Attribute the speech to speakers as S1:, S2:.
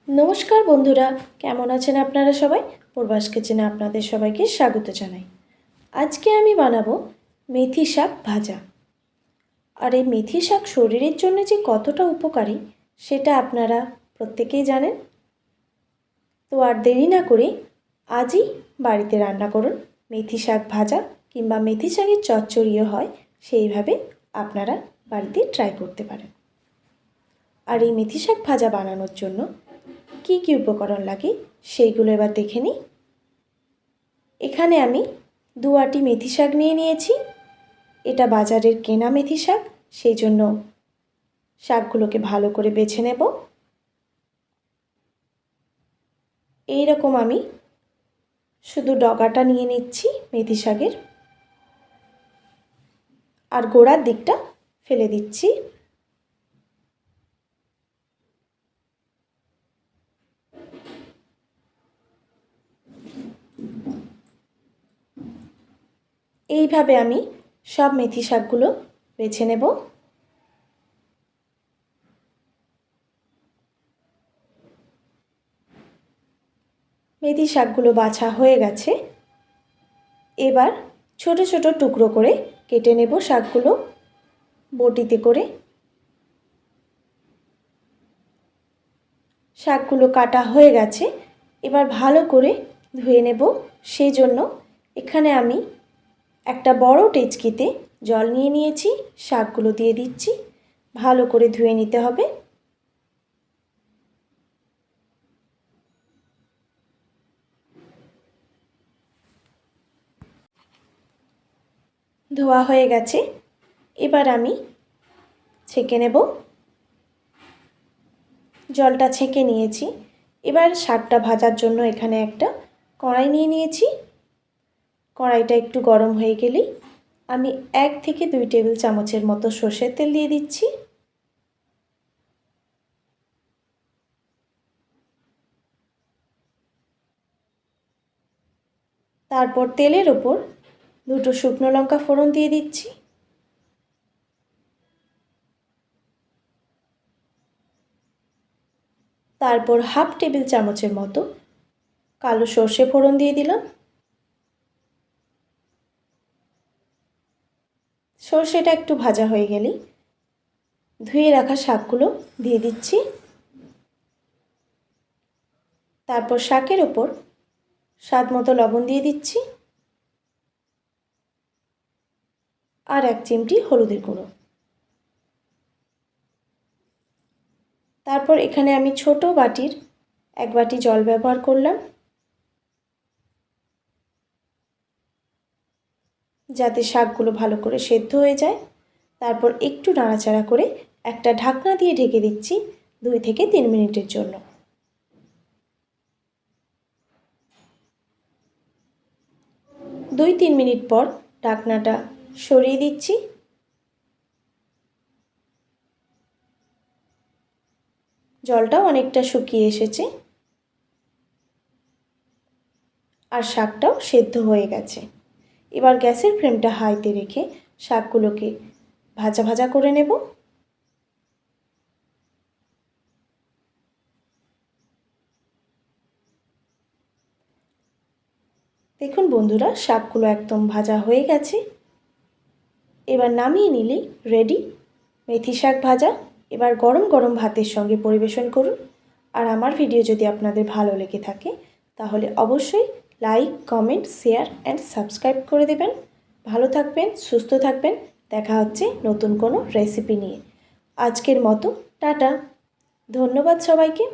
S1: नमस्कार बंधुरा केमन आছেন আপনারা সবাই প্রবাস কিচেনে আপনাদের সবাইকে স্বাগত জানাই। আজকে আমি বানাবো মেথি শাক ভাজা। আর এই মেথি শাক শরীরের জন্য যে কতটা উপকারী সেটা আপনারা প্রত্যেকেই জানেন। তো আর দেরি না করে আজই বাড়িতে রান্না করুন মেথি শাক ভাজা, কিংবা মেথি শাকের চচ্চড়িও হয়, সেইভাবে আপনারা বাড়িতে ট্রাই করতে পারেন। আর এই মেথি শাক ভাজা বানানোর জন্য কি কি উপকরণ লাগে সেইগুলো এবার দেখে নিই। এখানে আমি 2 আঁটি মেথি শাক নিয়ে নিয়েছি। এটা বাজারের কেনা মেথি শাক, সেই জন্য শাকগুলোকে ভালো করে বেছে নেব। এই রকম আমি শুধু ডগাটা নিয়ে নিচ্ছি মেথি শাকের, আর গোড়ার দিকটা ফেলে দিচ্ছি। এইভাবে আমি সব মেথি শাকগুলো বেছে নেব। মেথি শাকগুলো বাছা হয়ে গেছে। এবার ছোট ছোট টুকরো করে কেটে নেব শাকগুলো বটিতে করে। শাকগুলো কাটা হয়ে গেছে, এবার ভালো করে ধুয়ে নেব। সেই জন্য এখানে আমি একটা বড় ডেচকিতে জল নিয়ে নিয়েছি, শাকগুলো দিয়ে দিচ্ছি, ভালো করে ধুয়ে নিতে হবে। ধোয়া হয়ে গেছে, এবার আমি ছেঁকে নেব। জলটা ছেঁকে নিয়েছি। এবার শাকটা ভাজার জন্য এখানে একটা কড়াই নিয়ে নিয়েছি। কড়াইটা একটু গরম হয়ে গেলেই আমি 1 থেকে 2 টেবিল চামচের মতো সর্ষের তেল দিয়ে দিচ্ছি। তারপর তেলের ওপর 2টো শুকনো লঙ্কা ফোড়ন দিয়ে দিচ্ছি। তারপর হাফ টেবিল চামচের মতো কালো সর্ষে ফোড়ন দিয়ে দিলাম। সর্ষেটা একটু ভাজা হয়ে গেলেই ধুয়ে রাখা শাকগুলো দিয়ে দিচ্ছি। তারপর শাকের ওপর স্বাদ মতো লবণ দিয়ে দিচ্ছি, আর 1 চিমটি হলুদের গুঁড়ো। তারপর এখানে আমি ছোট বাটির 1 বাটি জল ব্যবহার করলাম, যাতে শাকগুলো ভালো করে সেদ্ধ হয়ে যায়। তারপর একটু নাড়াচাড়া করে একটা ঢাকনা দিয়ে ঢেকে দিচ্ছি 2 থেকে 3 মিনিটের জন্য। 2-3 মিনিট পর ঢাকনাটা সরিয়ে দিচ্ছি। জলটাও অনেকটা শুকিয়ে এসেছে, আর শাকটাও সেদ্ধ হয়ে গেছে। এবার গ্যাসের ফ্লেমটা হাইতে রেখে শাকগুলোকে ভাজা ভাজা করে নেব। দেখুন বন্ধুরা, শাকগুলো একদম ভাজা হয়ে গেছে। এবার নামিয়ে নিলেই রেডি মেথি শাক ভাজা। এবার গরম গরম ভাতের সঙ্গে পরিবেশন করুন। আর আমার ভিডিও যদি আপনাদের ভালো লেগে থাকে তাহলে অবশ্যই like, comment, share and subscribe করে দেবেন। ভালো থাকবেন, সুস্থ থাকবেন। দেখা হচ্ছে নতুন কোনো রেসিপি নিয়ে। আজকের মতো টাটা। ধন্যবাদ সবাইকে।